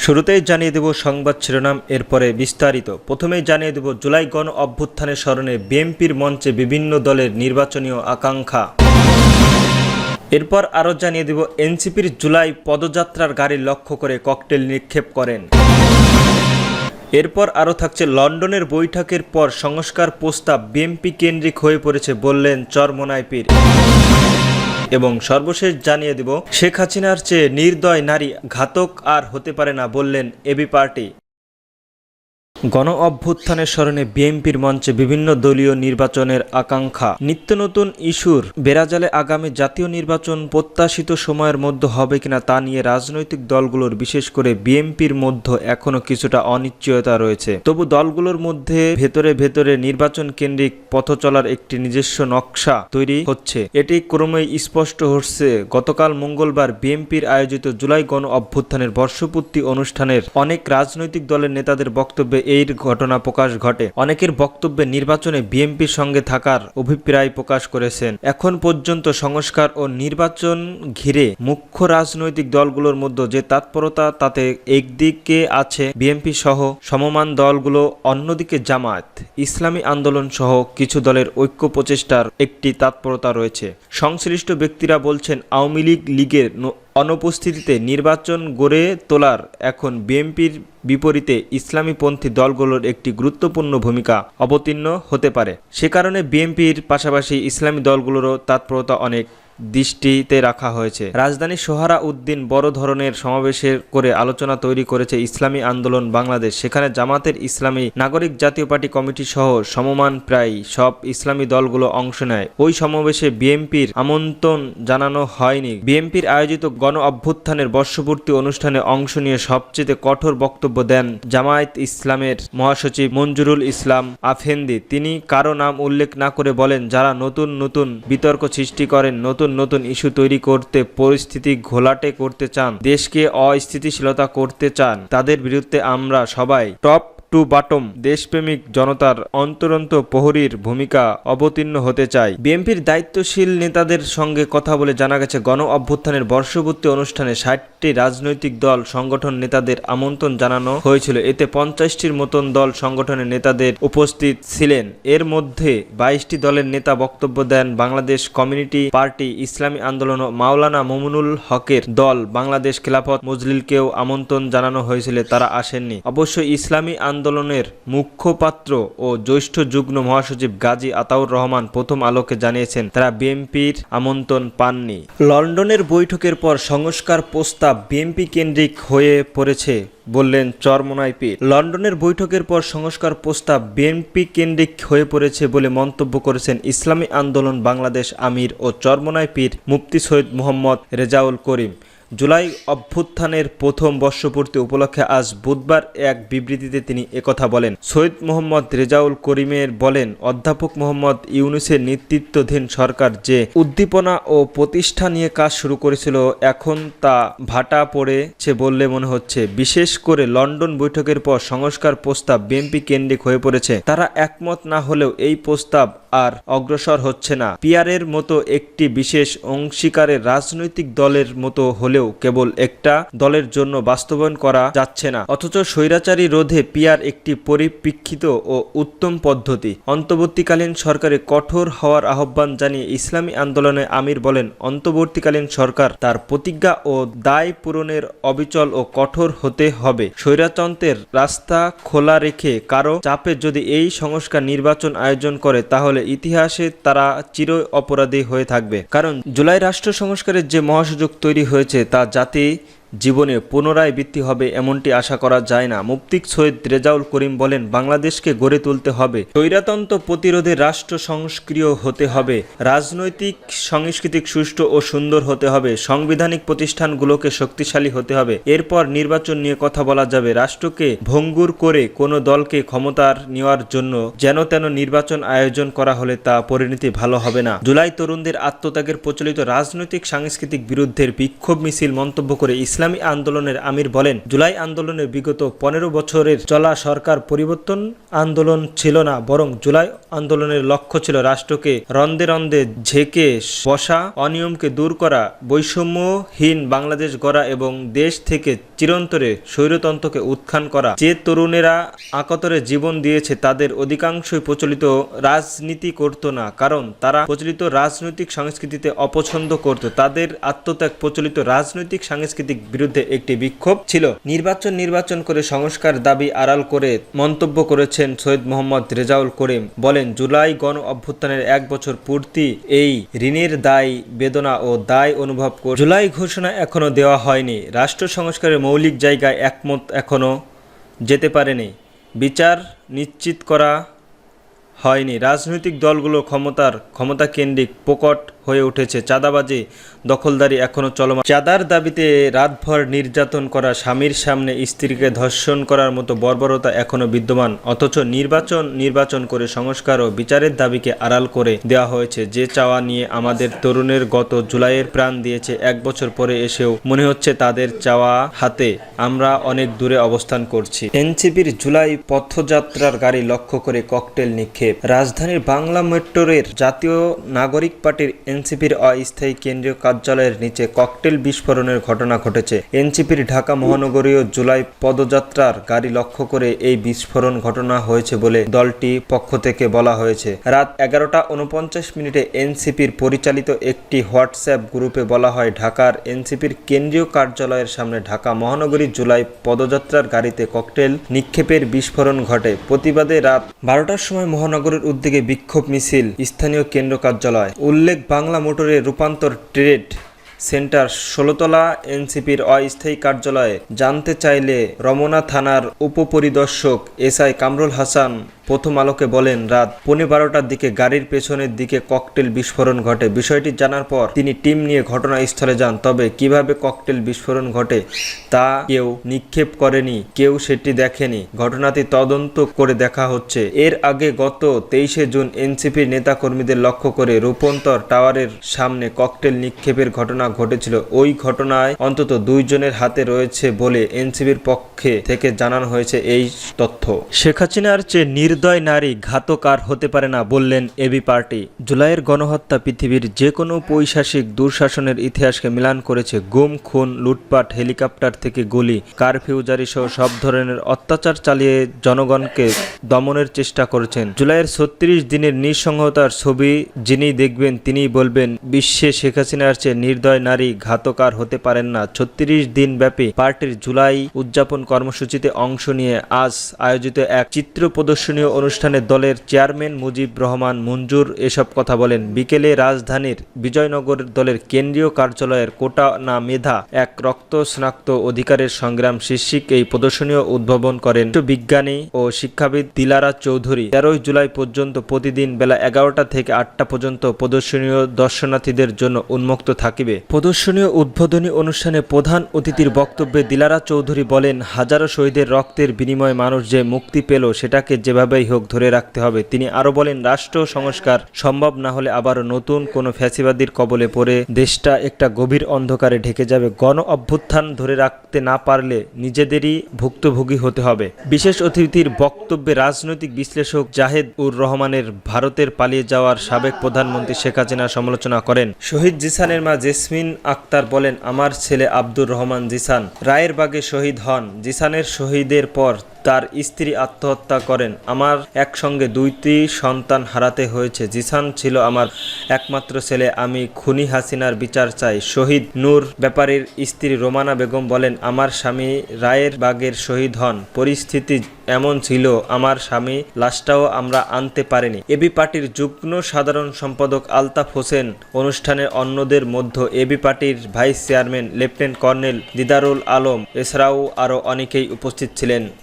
শুরুতেই জানিয়ে দেব সংবাদ শিরোনাম, এরপরে বিস্তারিত। প্রথমেই জানিয়ে দেব জুলাই গণ অভ্যুত্থানের স্মরণে বিএনপির মঞ্চে বিভিন্ন দলের নির্বাচনীয় আকাঙ্ক্ষা। এরপর আরও জানিয়ে দেব এনসিপির জুলাই পদযাত্রার গাড়ি লক্ষ্য করে ককটেল নিক্ষেপ করেন। এরপর আরও থাকছে লন্ডনের বৈঠকের পর সংস্কার প্রস্তাব বিএনপি কেন্দ্রিক হয়ে পড়েছে বললেন চরমোনাই পীর। এবং সর্বশেষ জানিয়ে দেব শেখ হাসিনার চেয়ে নির্দয় নারী ঘাতক আর হতে পারে না বললেন এবি পার্টি। গণ অভ্যুত্থানের স্মরণে বিএনপির মঞ্চে বিভিন্ন দলীয় নির্বাচনের আকাঙ্ক্ষা। নিত্য নতুন ইস্যুর বেড়াজালে আগামী জাতীয় নির্বাচন প্রত্যাশিত সময়ের মধ্যে হবে কিনা তা নিয়ে রাজনৈতিক দলগুলোর, বিশেষ করে বিএনপির মধ্যে এখনো কিছুটা অনিশ্চয়তা রয়েছে। তবু দলগুলোর মধ্যে ভেতরে ভেতরে নির্বাচন কেন্দ্রিক পথ চলার একটি নিজস্ব নকশা তৈরি হচ্ছে। এটি ক্রমেই স্পষ্ট হচ্ছে গতকাল মঙ্গলবার বিএনপির আয়োজিত জুলাই গণ অভ্যুত্থানের বর্ষপূর্তি অনুষ্ঠানের অনেক রাজনৈতিক দলের নেতাদের বক্তব্যে এই ঘটনা প্রকাশ ঘটে। অনেকের বক্তব্যে নির্বাচনে বিএনপির সঙ্গে থাকার অভিপ্রায় প্রকাশ করেছেন। এখন পর্যন্ত সংস্কার ও নির্বাচন ঘিরে মুখ্য রাজনৈতিক দলগুলোর মধ্যে যে তৎপরতা, তাতে একদিকে আছে বিএনপি সহ সমমান দলগুলো, অন্যদিকে জামায়াত ইসলামী আন্দোলন সহ কিছু দলের ঐক্য প্রচেষ্টার একটি তৎপরতা রয়েছে। সংশ্লিষ্ট ব্যক্তিরা বলছেন আওয়ামী লীগের অনুপস্থিতিতে নির্বাচন গড়ে তোলার এখন বিএনপির বিপরীতে ইসলামীপন্থী দলগুলোর একটি গুরুত্বপূর্ণ ভূমিকা অবতীর্ণ হতে পারে। সে কারণে বিএনপির পাশাপাশি ইসলামী দলগুলোরও তৎপরতা অনেক দৃষ্টিতে রাখা হয়েছে। রাজধানীর সোহরা উদ্দিন বড় ধরনের সমাবেশের করে আলোচনা তৈরি করেছে ইসলামী আন্দোলন বাংলাদেশ। সেখানে জামাতের ইসলামী নাগরিক জাতীয় পার্টি কমিটি সহ সমমান প্রায় সব ইসলামী দলগুলো অংশ নেয়। ওই সমাবেশে বিএনপির আমন্ত্রণ জানানো হয়নি। বিএনপির আয়োজিত গণ অভ্যুত্থানের বর্ষপূর্তি অনুষ্ঠানে অংশ নিয়ে সবচেয়ে কঠোর বক্তব্য দেন জামায়াত ইসলামের মহাসচিব মঞ্জুরুল ইসলাম আফেন্দি। তিনি কারো নাম উল্লেখ না করে বলেন, যারা নতুন নতুন বিতর্ক সৃষ্টি করেন, নতুন ইস্যু তৈরি করতে, পরিস্থিতি ঘোলাটে করতে চান, দেশকে অস্থিতিশীলতা করতে চান, তাদের বিরুদ্ধে আমরা সবাই টপ টু বাটম দেশপ্রেমিক জনতার অন্তরন্ত প্রহরীর ভূমিকা অবতীর্ণ হতে চাই। বিএনপির দায়িত্বশীল নেতাদের সঙ্গে কথা বলে জানা গেছে, গণ অভ্যুত্থানের বর্ষপূর্তি অনুষ্ঠানে 60টি রাজনৈতিক দল সংগঠন নেতাদের আমন্ত্রণ জানানো হয়েছিল। এতে 50টির মতন দল সংগঠনের নেতাদের উপস্থিত ছিলেন। এর মধ্যে 22টি দলের নেতা বক্তব্য দেন। বাংলাদেশ কমিউনিটি পার্টি, ইসলামী আন্দোলন ও মাওলানা মুমিনুল হকের দল বাংলাদেশ খেলাফত মজলিসকেও আমন্ত্রণ জানানো হয়েছিল, তারা আসেননি। অবশ্য ইসলামী আন্দোলনের মুখপাত্র ও জ্যেষ্ঠ যুগ্ম মহাসচিব গাজী আতাউর রহমান প্রথম আলোকে জানিয়েছেন, তারা বিএনপির আমন্ত্রণ পাননি। লন্ডনের বৈঠকের পর সংস্কার প্রস্তাব বিএনপি কেন্দ্রিক হয়ে পড়েছে বললেন চরমোনাই পীর। লন্ডনের বৈঠকের পর সংস্কার প্রস্তাব বিএনপি কেন্দ্রিক হয়ে পড়েছে বলে মন্তব্য করেছেন ইসলামী আন্দোলন বাংলাদেশ আমির ও চরমোনাই পীর মুফতি সৈয়দ মোহাম্মদ রেজাউল করিম। জুলাই অভ্যুত্থানের প্রথম বর্ষপূর্তি উপলক্ষে আজ বুধবার এক বিবৃতিতে তিনি একথা বলেন। সৈয়দ মোহাম্মদ রেজাউল করিমের বলেন, অধ্যাপক মোহাম্মদ ইউনূসের নেতৃত্বাধীন সরকার যে উদ্দীপনা ও প্রতিষ্ঠা নিয়ে কাজ শুরু করেছিল, এখন তা ভাটা পড়েছে বললে মনে হচ্ছে। বিশেষ করে লন্ডন বৈঠকের পর সংস্কার প্রস্তাব বিএনপি কেন্দ্রিক হয়ে পড়েছে। তারা একমত না হলেও এই প্রস্তাব আর অগ্রসর হচ্ছে না। পিয়ারের মতো একটি বিশেষ অংশীকারের রাজনৈতিক দলের মতো হলেও কেবল একটা দলের জন্য বাস্তবায়ন করা যাচ্ছে না। অথচ স্বৈরাচারী রোধে পিয়ার একটি পরিপ্রেক্ষিত ও উত্তম পদ্ধতি। অন্তর্বর্তীকালীন সরকারে কঠোর হওয়ার আহ্বান জানিয়ে ইসলামী আন্দোলনে আমির বলেন, অন্তর্বর্তীকালীন সরকার তার প্রতিজ্ঞা ও দায় পূরণের অবিচল ও কঠোর হতে হবে। স্বৈরতন্ত্রের রাস্তা খোলা রেখে কারো চাপে যদি এই সংস্কার নির্বাচন আয়োজন করে, তাহলে ইতিহাসে তারা চির অপরাধী হয়ে থাকবে। কারণ জুলাই রাষ্ট্র সংস্কারের যে মহাসুযোগ তৈরি হয়েছে তা জাতি জীবনে পুনরাবৃত্তি হবে এমনটি আশা করা যায় না। মুফতি সৈয়দ রেজাউল করিম বলেন, বাংলাদেশকে গড়ে তুলতে হবে, স্বৈরতন্ত্র প্রতিরোধে রাষ্ট্র সংস্ক্রিয় হতে হবে, রাজনৈতিক সাংস্কৃতিক সুষ্ঠু ও সুন্দর হতে হবে, সাংবিধানিক প্রতিষ্ঠানগুলোকে শক্তিশালী হতে হবে। এরপর নির্বাচন নিয়ে কথা বলা যাবে। রাষ্ট্রকে ভঙ্গুর করে কোনো দলকে ক্ষমতার নেওয়ার জন্য যেন তেন নির্বাচন আয়োজন করা হলে তা পরিণতি ভালো হবে না। জুলাই তরুণদের আত্মত্যাগের প্রচলিত রাজনৈতিক সাংস্কৃতিক বিরুদ্ধের বিক্ষোভ মিছিল মন্তব্য করে ইসলাম ইসলামী আন্দোলনের আমির বলেন, জুলাই আন্দোলনের বিগত 15 বছরের চলা সরকার পরিবর্তন আন্দোলন ছিল না, বরং জুলাই আন্দোলনের লক্ষ্য ছিল রাষ্ট্রকে রন্দে রন্দে ঝেঁকে বসা, অনিয়মকে দূর করা, বৈষম্যহীন বাংলাদেশ গড়া এবং দেশ থেকে চিরন্তরে স্বৈরতন্ত্রকে উত্থান করা। যে তরুণেরা আকাতরে জীবন দিয়েছে তাদের অধিকাংশই প্রচলিত রাজনীতি করত না, কারণ তারা প্রচলিত রাজনৈতিক সংস্কৃতিতে অপছন্দ করত। তাদের আত্মত্যাগ প্রচলিত রাজনৈতিক সাংস্কৃতিক বিরুদ্ধে একটি বিক্ষোভ ছিল। নির্বাচন করে সংস্কার দাবি আড়াল করে মন্তব্য করেছেন সৈয়দ মোহাম্মদ রেজাউল করিম। বলেন, জুলাই গণ অভ্যুত্থানের 1 বছর পূর্তি, এই ঋণের দায় বেদনা ও দায় অনুভব করে জুলাই ঘোষণা এখনো দেওয়া হয়নি। রাষ্ট্র সংস্কারের মৌলিক জায়গায় একমত এখনো যেতে পারেনি। বিচার নিশ্চিত করা হয়নি। রাজনৈতিক দলগুলো ক্ষমতা কেন্দ্রিক প্রকট হয়ে উঠেছে। চাঁদাবাজি, দখলদারি এখনো চলমান। চাঁদার দাবিতে রাতভর নির্যাতন করা, স্বামীর সামনে স্ত্রীকে ধর্ষণ করার মতো বর্বরতা এখনো বিদ্যমান। অথচ নির্বাচন করে সংস্কার ও বিচারের দাবিকে আড়াল করে দেওয়া হয়েছে। যে চাওয়া নিয়ে আমাদের তরুণের গত জুলাইয়ের প্রাণ দিয়েছে, 1 বছর পরে এসেও মনে হচ্ছে তাদের চাওয়া হাতে আমরা অনেক দূরে অবস্থান করছি। এনসিপির জুলাই পথযাত্রার গাড়ি লক্ষ্য করে ককটেল নিক্ষেপ। রাজধানীর বাংলা মেট্রোরের জাতীয় নাগরিক পার্টির এনসিপির অস্থায়ী কেন্দ্রীয় কার্যালয়ের নিচে ককটেল বিস্ফোরণের ঘটনা ঘটেছে। এনসিপির ঢাকা মহানগরীয় জুলাই পদযাত্রার গাড়ি লক্ষ্য করে এই বিস্ফোরণ ঘটনা হয়েছে বলে দলটি পক্ষ থেকে বলা হয়েছে। রাত 11:49 এনসিপির পরিচালিত একটি হোয়াটসঅ্যাপ গ্রুপে বলা হয়, ঢাকার এনসিপির কেন্দ্রীয় কার্যালয়ের সামনে ঢাকা মহানগরী জুলাই পদযাত্রার গাড়িতে ককটেল নিক্ষেপের বিস্ফোরণ ঘটে। প্রতিবাদে রাত 12টার সময় মহানগরের উদ্যোগে বিক্ষোভ মিছিল স্থানীয় কেন্দ্র কার্যালয়। উল্লেখ, বাংলা মোটরের রূপান্তর ট্রেড সেন্টার 16তলা এনসিপির অস্থায়ী কার্যালয়ে। জানতে চাইলে রমনা থানার উপপরিদর্শক এসআই কামরুল হাসান প্রথম আলোকে বলেন, রাত 12:15টার দিকে গাড়ির পেছনের দিকে ককটেল বিস্ফোরণ ঘটে। বিষয়টি জানার পর তিনি টিম নিয়ে ঘটনাস্থলে যান। তবে কিভাবে ককটেল বিস্ফোরণ ঘটে তা কেউ নিক্ষেপ করেনি, কেউ সেটি দেখেনি। ঘটনাটি তদন্ত করে দেখা হচ্ছে। এর আগে গত 23শে জুন এনসিপির নেতাকর্মীদের লক্ষ্য করে রূপান্তর টাওয়ারের সামনে ককটেল নিক্ষেপের ঘটনা ঘটেছিল। ওই ঘটনায় অন্তত 2 জনের হাতে রয়েছে বলে এনসিপির পক্ষে থেকে জানানো হয়েছে। এই তথ্য শেখ হাসিনার চেয়ে নির্দয় নারী ঘাতক আর হতে পারে না বললেন এবি পার্টি। জুলাইয়ের গণহত্যা পৃথিবীর যে কোনো পৈশাসিক দুঃশাসনের ইতিহাসকে মিলান করেছে। গুম, খুন, লুটপাট, হেলিকপ্টার থেকে গুলি, কারফিউ জারি সহ সব ধরনের অত্যাচার চালিয়ে জনগণকে দমনের চেষ্টা করেছেন। জুলাইয়ের 36 দিনের নৃশংসতার ছবি যিনি দেখবেন তিনিই বলবেন, বিশ্বে শেখ হাসিনার চেয়ে নির্দয় নারী ঘাতক আর হতে পারেন না। 36 দিন ব্যাপী পার্টির জুলাই উদযাপন কর্মসূচিতে অংশ নিয়ে আজ আয়োজিত এক চিত্র প্রদর্শনী অনুষ্ঠানে দলের চেয়ারম্যান মুজিব রহমান মঞ্জুর এসব কথা বলেন। বিকেলে রাজধানীর বিজয়নগর দলের কেন্দ্রীয় কার্যালয়ের কোটা না মেধা, এক রক্ত স্নাক্ত অধিকারের সংগ্রাম শীর্ষক এই প্রদর্শনী উদ্বোধন করেন বিজ্ঞানী ও শিক্ষাবিদ দিলারা চৌধুরী। 13 জুলাই পর্যন্ত প্রতিদিন বেলা 11টা থেকে 8টা পর্যন্ত প্রদর্শনীয় দর্শনার্থীদের জন্য উন্মুক্ত থাকিবে। প্রদর্শনী উদ্বোধনী অনুষ্ঠানে প্রধান অতিথির বক্তব্যে দিলারা চৌধুরী বলেন, হাজারো শহীদের রক্তের বিনিময়ে মানুষ যে মুক্তি পেল সেটাকে যেভাবেই হোক ধরে রাখতে হবে। তিনি আরো বলেন, রাষ্ট্র সংস্কার সম্ভব না হলে আবারও নতুন কোনো ফ্যাসিবাদীর কবলে পড়ে দেশটা একটা গভীর অন্ধকারে ঢেকে যাবে। গণ অভ্যুত্থান ধরে রাখতে না পারলে নিজেদেরই ভুক্তভোগী হতে হবে। বিশেষ অতিথির বক্তব্যে রাজনৈতিক বিশ্লেষক জাহেদ উর রহমানের ভারতের পালিয়ে যাওয়ার সাবেক প্রধানমন্ত্রী শেখ হাসিনার সমালোচনা করেন। শহীদ জিসানের মা জেসমিন আক্তার বলেন, আমার ছেলে আব্দুর রহমান জিসান রায়েরবাগে শহীদ হন। জিসানের শহীদের পর তার স্ত্রী আত্মহত্যা করেন। আমার একসঙ্গে 2টি সন্তান হারাতে হয়েছে। জিসান ছিল আমার একমাত্র ছেলে। আমি খুনি হাসিনার বিচার চাই। শহীদ নূর ব্যাপারীর স্ত্রী রোমানা বেগম বলেন, আমার স্বামী রায়েরবাগের শহীদ হন। পরিস্থিতি এমন ছিল, আমার স্বামী লাশটাও আমরা আনতে পারিনি। এবি পার্টির যুগ্ম সাধারণ সম্পাদক আলতাফ হোসেন অনুষ্ঠানে অন্যদের মধ্যে এবি পার্টির vice chairman lieutenant colonel Didarul Alam এছাড়াও আরও অনেকেই উপস্থিত ছিলেন।